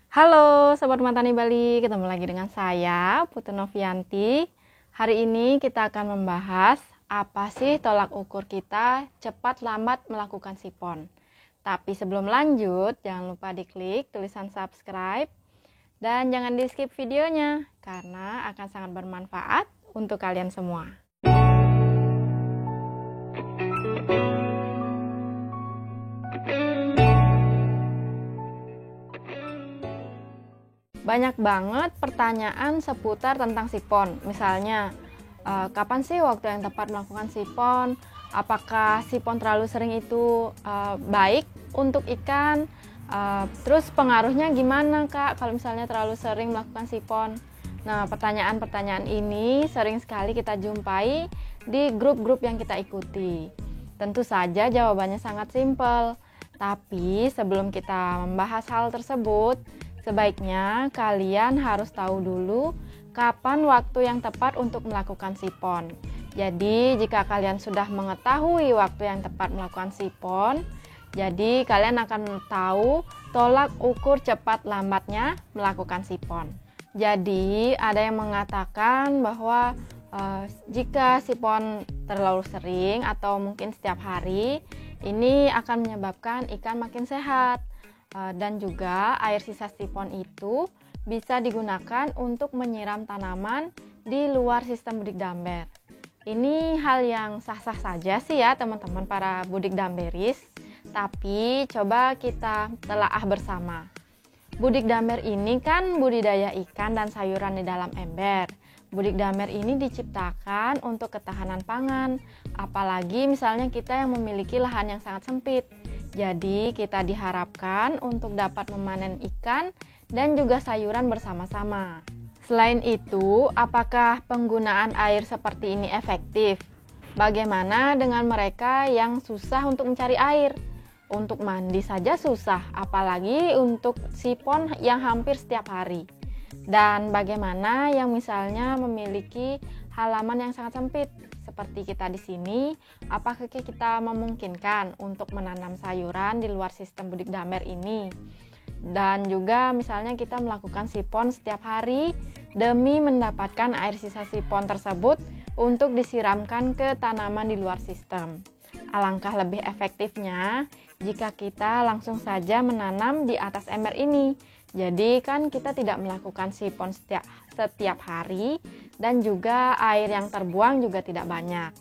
Halo Sobat Matani Bali, ketemu lagi dengan saya Putri Novianti. Hari ini kita akan membahas apa sih tolak ukur kita cepat lambat melakukan sipon. Tapi sebelum lanjut, jangan lupa diklik tulisan subscribe dan jangan di skip videonya karena akan sangat bermanfaat untuk kalian semua. Banyak banget pertanyaan seputar tentang sipon. Misalnya, kapan sih waktu yang tepat melakukan sipon? Apakah sipon terlalu sering itu baik untuk ikan? Terus pengaruhnya gimana Kak kalau misalnya terlalu sering melakukan sipon? Nah, pertanyaan-pertanyaan ini sering sekali kita jumpai di grup-grup yang kita ikuti. Tentu saja jawabannya sangat simpel. Tapi sebelum kita membahas hal tersebut, sebaiknya kalian harus tahu dulu kapan waktu yang tepat untuk melakukan sipon. Jadi, jika kalian sudah mengetahui waktu yang tepat melakukan sipon, jadi kalian akan tahu tolak ukur cepat lambatnya melakukan sipon. Jadi, ada yang mengatakan bahwa jika sipon terlalu sering atau mungkin setiap hari, ini akan menyebabkan ikan makin sehat. Dan juga air sisa sipon itu bisa digunakan untuk menyiram tanaman di luar sistem budik damber. Ini hal yang sah-sah saja sih ya teman-teman para budik damberis, tapi coba kita telaah bersama. Budik damber ini kan budidaya ikan dan sayuran di dalam ember. Budik damber ini diciptakan untuk ketahanan pangan, apalagi misalnya kita yang memiliki lahan yang sangat sempit. Jadi kita diharapkan untuk dapat memanen ikan dan juga sayuran bersama-sama. Selain itu, apakah penggunaan air seperti ini efektif? Bagaimana dengan mereka yang susah untuk mencari air? Untuk mandi saja susah, apalagi untuk sipon yang hampir setiap hari. Dan bagaimana yang misalnya memiliki halaman yang sangat sempit? Seperti kita di sini, apakah kita memungkinkan untuk menanam sayuran di luar sistem budik damber ini? Dan juga misalnya kita melakukan sipon setiap hari demi mendapatkan air sisa sipon tersebut untuk disiramkan ke tanaman di luar sistem. Alangkah lebih efektifnya jika kita langsung saja menanam di atas ember ini. Jadi kan kita tidak melakukan sipon setiap hari dan juga air yang terbuang juga tidak banyak.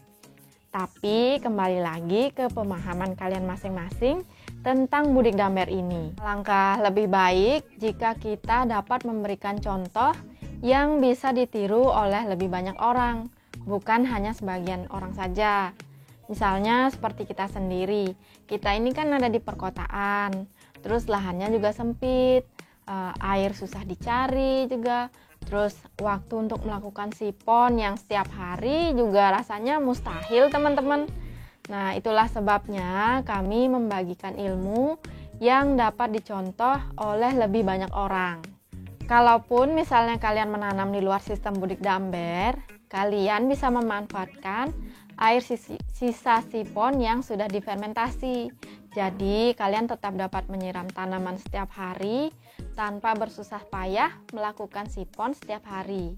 Tapi kembali lagi ke pemahaman kalian masing-masing tentang budik damber ini. Langkah lebih baik jika kita dapat memberikan contoh yang bisa ditiru oleh lebih banyak orang, bukan hanya sebagian orang saja. Misalnya seperti kita sendiri, kita ini kan ada di perkotaan, terus lahannya juga sempit, air susah dicari juga, terus waktu untuk melakukan sipon yang setiap hari juga rasanya mustahil teman-teman. Nah, itulah sebabnya kami membagikan ilmu yang dapat dicontoh oleh lebih banyak orang. Kalaupun misalnya kalian menanam di luar sistem budik damber, kalian bisa memanfaatkan air sisa sipon yang sudah difermentasi. Jadi kalian tetap dapat menyiram tanaman setiap hari tanpa bersusah payah melakukan sipon setiap hari.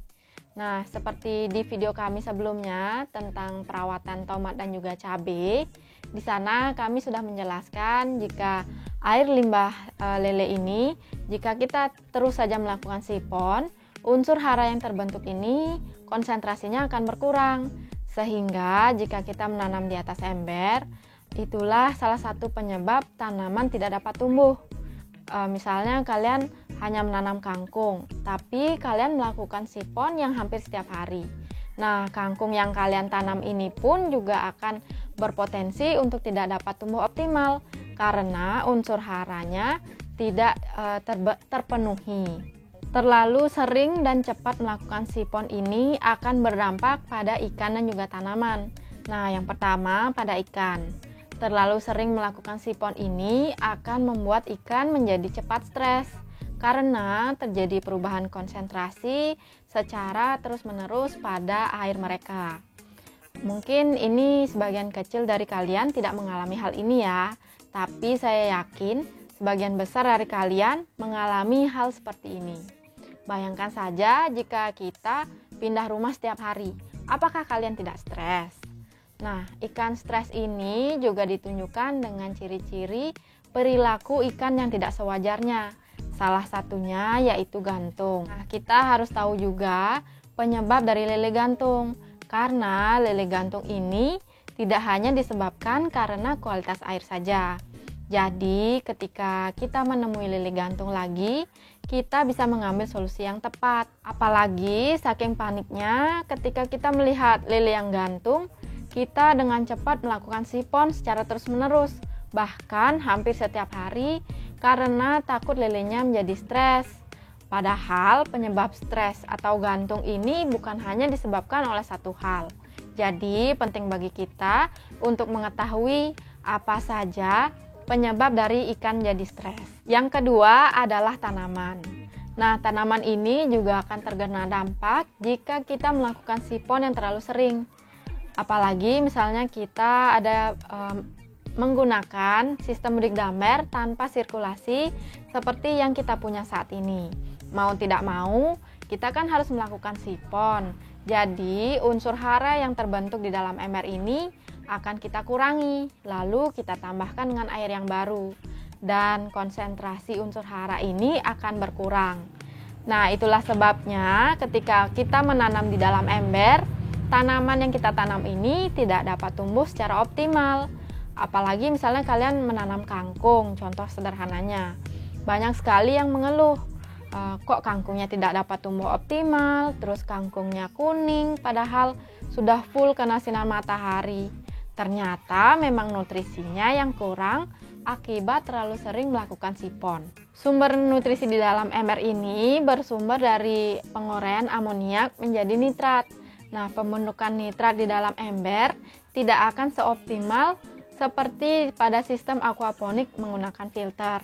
Nah, seperti di video kami sebelumnya tentang perawatan tomat dan juga cabai, di sana kami sudah menjelaskan jika air limbah lele ini, jika kita terus saja melakukan sipon, unsur hara yang terbentuk ini konsentrasinya akan berkurang. Sehingga jika kita menanam di atas ember, itulah salah satu penyebab tanaman tidak dapat tumbuh. Misalnya kalian hanya menanam kangkung, tapi kalian melakukan sipon yang hampir setiap hari. Nah, kangkung yang kalian tanam ini pun juga akan berpotensi untuk tidak dapat tumbuh optimal karena unsur haranya tidak terpenuhi. Terlalu sering dan cepat melakukan sipon ini akan berdampak pada ikan dan juga tanaman. Nah, yang pertama pada ikan. Terlalu sering melakukan sipon ini akan membuat ikan menjadi cepat stres karena terjadi perubahan konsentrasi secara terus-menerus pada air mereka. Mungkin ini sebagian kecil dari kalian tidak mengalami hal ini ya, tapi saya yakin sebagian besar dari kalian mengalami hal seperti ini. Bayangkan saja jika kita pindah rumah setiap hari, apakah kalian tidak stres? Nah, ikan stres ini juga ditunjukkan dengan ciri-ciri perilaku ikan yang tidak sewajarnya. Salah satunya yaitu gantung. Nah, kita harus tahu juga penyebab dari lele gantung. Karena lele gantung ini tidak hanya disebabkan karena kualitas air saja. Jadi, ketika kita menemui lele gantung lagi, kita bisa mengambil solusi yang tepat. Apalagi saking paniknya ketika kita melihat lele yang gantung, kita dengan cepat melakukan sipon secara terus-menerus, bahkan hampir setiap hari, karena takut lelenya menjadi stres. Padahal penyebab stres atau gantung ini bukan hanya disebabkan oleh satu hal. Jadi penting bagi kita untuk mengetahui apa saja penyebab dari ikan jadi stres. Yang kedua adalah tanaman. Nah, tanaman ini juga akan terkena dampak jika kita melakukan sipon yang terlalu sering. Apalagi misalnya kita ada menggunakan sistem mudik damer tanpa sirkulasi seperti yang kita punya saat ini. Mau tidak mau, kita kan harus melakukan sipon. Jadi, unsur hara yang terbentuk di dalam ember ini akan kita kurangi, lalu kita tambahkan dengan air yang baru. Dan konsentrasi unsur hara ini akan berkurang. Nah, itulah sebabnya ketika kita menanam di dalam ember, tanaman yang kita tanam ini tidak dapat tumbuh secara optimal. Apalagi misalnya kalian menanam kangkung, contoh sederhananya. Banyak sekali yang mengeluh, kok kangkungnya tidak dapat tumbuh optimal, terus kangkungnya kuning, padahal sudah full kena sinar matahari. Ternyata memang nutrisinya yang kurang akibat terlalu sering melakukan sipon. Sumber nutrisi di dalam ember ini bersumber dari penguraian amoniak menjadi nitrat. Nah, pembentukan nitrat di dalam ember tidak akan seoptimal seperti pada sistem aquaponik menggunakan filter.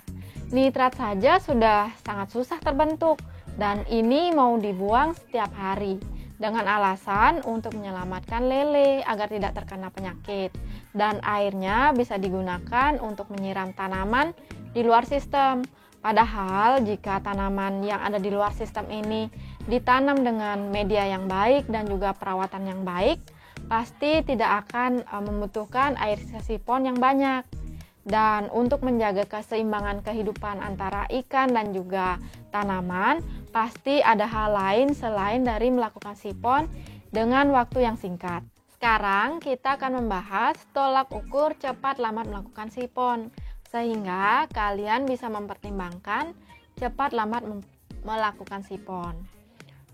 Nitrat saja sudah sangat susah terbentuk dan ini mau dibuang setiap hari dengan alasan untuk menyelamatkan lele agar tidak terkena penyakit. Dan airnya bisa digunakan untuk menyiram tanaman di luar sistem. Padahal jika tanaman yang ada di luar sistem ini ditanam dengan media yang baik dan juga perawatan yang baik, pasti tidak akan membutuhkan air sipon yang banyak. Dan untuk menjaga keseimbangan kehidupan antara ikan dan juga tanaman, pasti ada hal lain selain dari melakukan sipon dengan waktu yang singkat. Sekarang kita akan membahas tolak ukur cepat lambat melakukan sipon, sehingga kalian bisa mempertimbangkan cepat lambat melakukan sipon.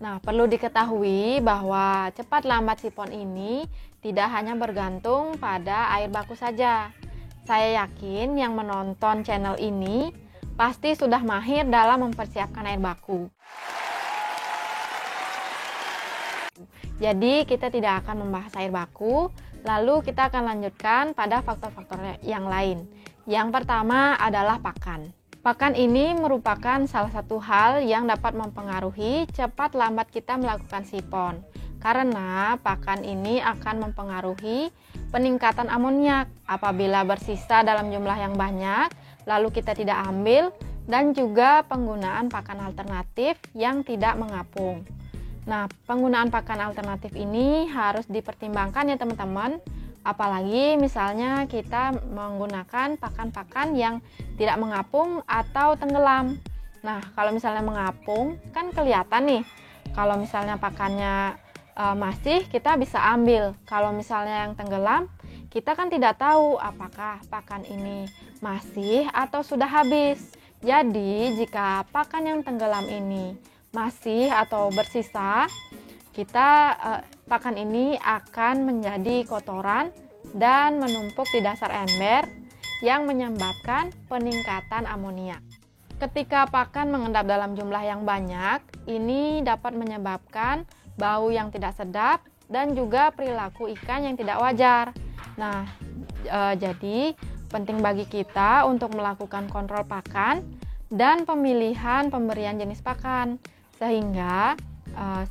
Nah, perlu diketahui bahwa cepat lambat sipon ini tidak hanya bergantung pada air baku saja. Saya yakin yang menonton channel ini pasti sudah mahir dalam mempersiapkan air baku. Jadi kita tidak akan membahas air baku, lalu kita akan lanjutkan pada faktor-faktor yang lain. Yang pertama adalah pakan. Pakan ini merupakan salah satu hal yang dapat mempengaruhi cepat lambat kita melakukan sipon. Karena pakan ini akan mempengaruhi peningkatan amoniak apabila bersisa dalam jumlah yang banyak, lalu kita tidak ambil, dan juga penggunaan pakan alternatif yang tidak mengapung. Nah, penggunaan pakan alternatif ini harus dipertimbangkan ya teman-teman. Apalagi misalnya kita menggunakan pakan-pakan yang tidak mengapung atau tenggelam. Nah, kalau misalnya mengapung kan kelihatan nih. Kalau misalnya pakannya masih, kita bisa ambil. Kalau misalnya yang tenggelam, kita kan tidak tahu apakah pakan ini masih atau sudah habis. Jadi, jika pakan yang tenggelam ini masih atau bersisa, pakan ini akan menjadi kotoran dan menumpuk di dasar ember yang menyebabkan peningkatan amoniak. Ketika pakan mengendap dalam jumlah yang banyak, ini dapat menyebabkan bau yang tidak sedap dan juga perilaku ikan yang tidak wajar. Nah, jadi penting bagi kita untuk melakukan kontrol pakan dan pemilihan pemberian jenis pakan, sehingga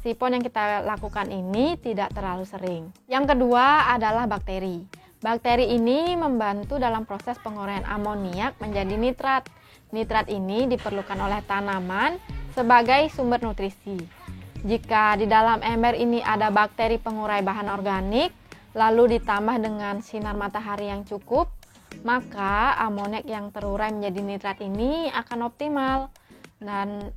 sipon yang kita lakukan ini tidak terlalu sering. Yang kedua adalah bakteri. Bakteri ini membantu dalam proses penguraian amoniak menjadi nitrat. Nitrat ini diperlukan oleh tanaman sebagai sumber nutrisi. Jika di dalam ember ini ada bakteri pengurai bahan organik, lalu ditambah dengan sinar matahari yang cukup, maka amoniak yang terurai menjadi nitrat ini akan optimal dan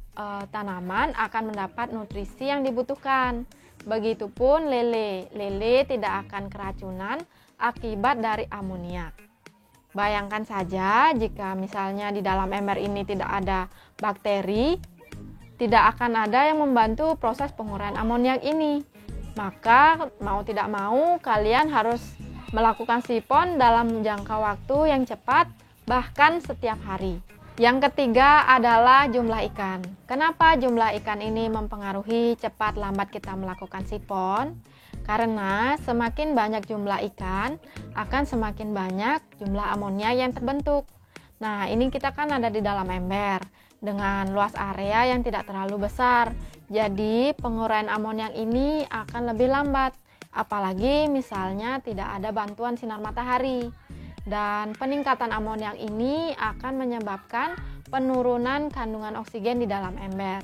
tanaman akan mendapat nutrisi yang dibutuhkan. Begitupun lele. Lele tidak akan keracunan akibat dari amoniak. Bayangkan saja jika misalnya di dalam ember ini tidak ada bakteri, tidak akan ada yang membantu proses penguraian amoniak ini. Maka mau tidak mau kalian harus melakukan sipon dalam jangka waktu yang cepat, bahkan setiap hari. Yang ketiga adalah jumlah ikan. Kenapa jumlah ikan ini mempengaruhi cepat lambat kita melakukan sipon? Karena semakin banyak jumlah ikan, akan semakin banyak jumlah amoniak yang terbentuk. Nah, ini kita kan ada di dalam ember dengan luas area yang tidak terlalu besar. Jadi, penguraian amoniak ini akan lebih lambat. Apalagi misalnya tidak ada bantuan sinar matahari. Dan peningkatan amoniak ini akan menyebabkan penurunan kandungan oksigen di dalam ember.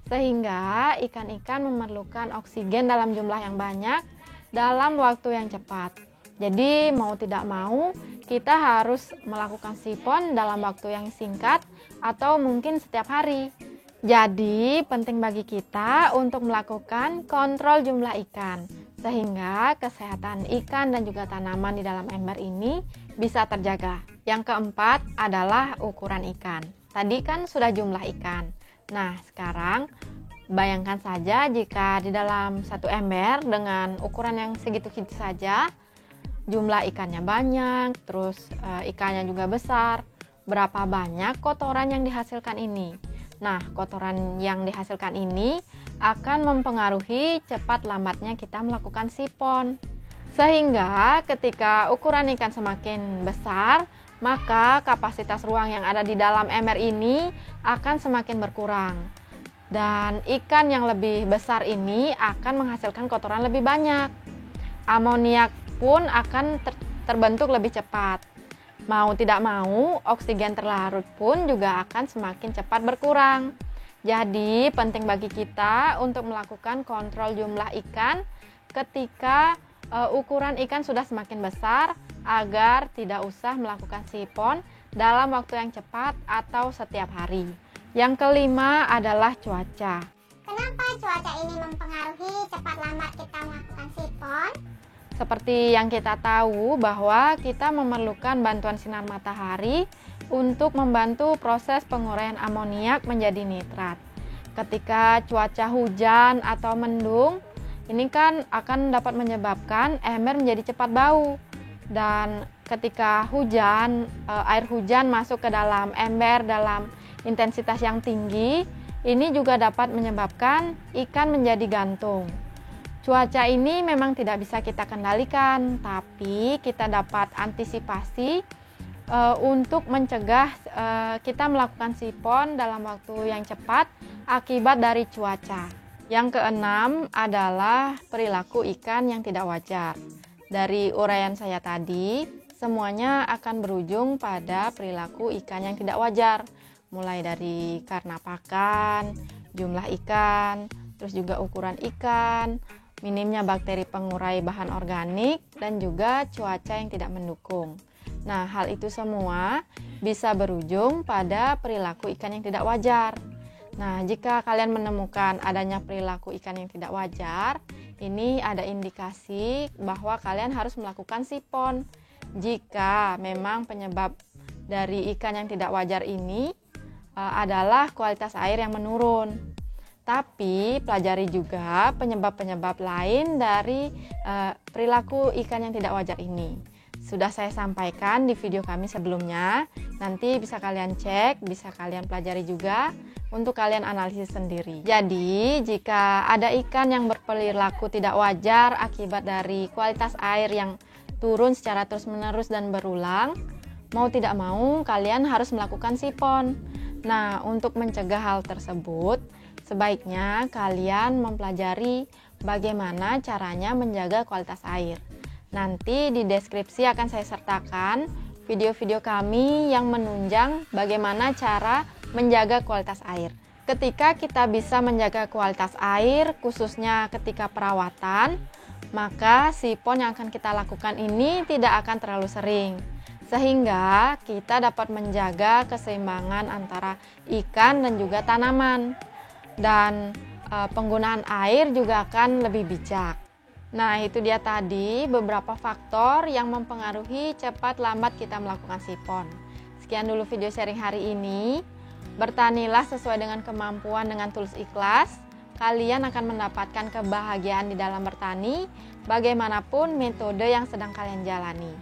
Sehingga ikan-ikan memerlukan oksigen dalam jumlah yang banyak dalam waktu yang cepat. Jadi mau tidak mau kita harus melakukan sipon dalam waktu yang singkat atau mungkin setiap hari. Jadi penting bagi kita untuk melakukan kontrol jumlah ikan sehingga kesehatan ikan dan juga tanaman di dalam ember ini bisa terjaga. Yang keempat adalah ukuran ikan. Tadi kan sudah jumlah ikan. Nah, sekarang bayangkan saja jika di dalam satu ember dengan ukuran yang segitu-segitu saja, jumlah ikannya banyak, terus ikannya juga besar. Berapa banyak kotoran yang dihasilkan ini? Nah, kotoran yang dihasilkan ini akan mempengaruhi cepat lambatnya kita melakukan sipon. Sehingga ketika ukuran ikan semakin besar, maka kapasitas ruang yang ada di dalam ember ini akan semakin berkurang. Dan ikan yang lebih besar ini akan menghasilkan kotoran lebih banyak. Amoniak pun akan terbentuk lebih cepat. Mau tidak mau, oksigen terlarut pun juga akan semakin cepat berkurang. Jadi penting bagi kita untuk melakukan kontrol jumlah ikan ketika ukuran ikan sudah semakin besar agar tidak usah melakukan sipon dalam waktu yang cepat atau setiap hari. Yang kelima adalah cuaca. Kenapa cuaca ini mempengaruhi cepat lambat kita melakukan sipon? Seperti yang kita tahu bahwa kita memerlukan bantuan sinar matahari untuk membantu proses penguraian amoniak menjadi nitrat. Ketika cuaca hujan atau mendung, ini kan akan dapat menyebabkan ember menjadi cepat bau. Dan ketika hujan, air hujan masuk ke dalam ember dalam intensitas yang tinggi, ini juga dapat menyebabkan ikan menjadi gantung. Cuaca ini memang tidak bisa kita kendalikan, tapi kita dapat antisipasi untuk mencegah kita melakukan sipon dalam waktu yang cepat akibat dari cuaca. Yang keenam adalah perilaku ikan yang tidak wajar. Dari uraian saya tadi, semuanya akan berujung pada perilaku ikan yang tidak wajar. Mulai dari karena pakan, jumlah ikan, terus juga ukuran ikan, minimnya bakteri pengurai bahan organik, dan juga cuaca yang tidak mendukung. Nah, hal itu semua bisa berujung pada perilaku ikan yang tidak wajar. Nah, jika kalian menemukan adanya perilaku ikan yang tidak wajar, ini ada indikasi bahwa kalian harus melakukan sipon. Jika memang penyebab dari ikan yang tidak wajar ini adalah kualitas air yang menurun. Tapi pelajari juga penyebab-penyebab lain dari perilaku ikan yang tidak wajar ini. Sudah saya sampaikan di video kami sebelumnya. Nanti bisa kalian cek, bisa kalian pelajari juga untuk kalian analisis sendiri. Jadi, jika ada ikan yang berperilaku tidak wajar akibat dari kualitas air yang turun secara terus-menerus dan berulang, mau tidak mau kalian harus melakukan sipon. Nah, untuk mencegah hal tersebut, sebaiknya kalian mempelajari bagaimana caranya menjaga kualitas air. Nanti di deskripsi akan saya sertakan video-video kami yang menunjang bagaimana cara menjaga kualitas air. Ketika kita bisa menjaga kualitas air, khususnya ketika perawatan, maka sipon yang akan kita lakukan ini tidak akan terlalu sering. Sehingga kita dapat menjaga keseimbangan antara ikan dan juga tanaman. Dan penggunaan air juga akan lebih bijak. Nah, itu dia tadi beberapa faktor yang mempengaruhi cepat lambat kita melakukan sipon. Sekian dulu video sharing hari ini. Bertanilah sesuai dengan kemampuan dengan tulus ikhlas. Kalian akan mendapatkan kebahagiaan di dalam bertani, bagaimanapun metode yang sedang kalian jalani.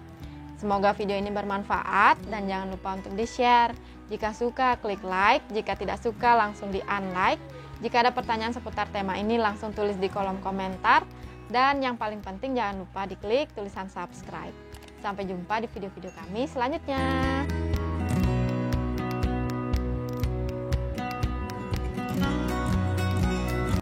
Semoga video ini bermanfaat dan jangan lupa untuk di-share. Jika suka, klik like. Jika tidak suka, langsung di-unlike. Jika ada pertanyaan seputar tema ini, langsung tulis di kolom komentar. Dan yang paling penting jangan lupa diklik tulisan subscribe. Sampai jumpa di video-video kami selanjutnya.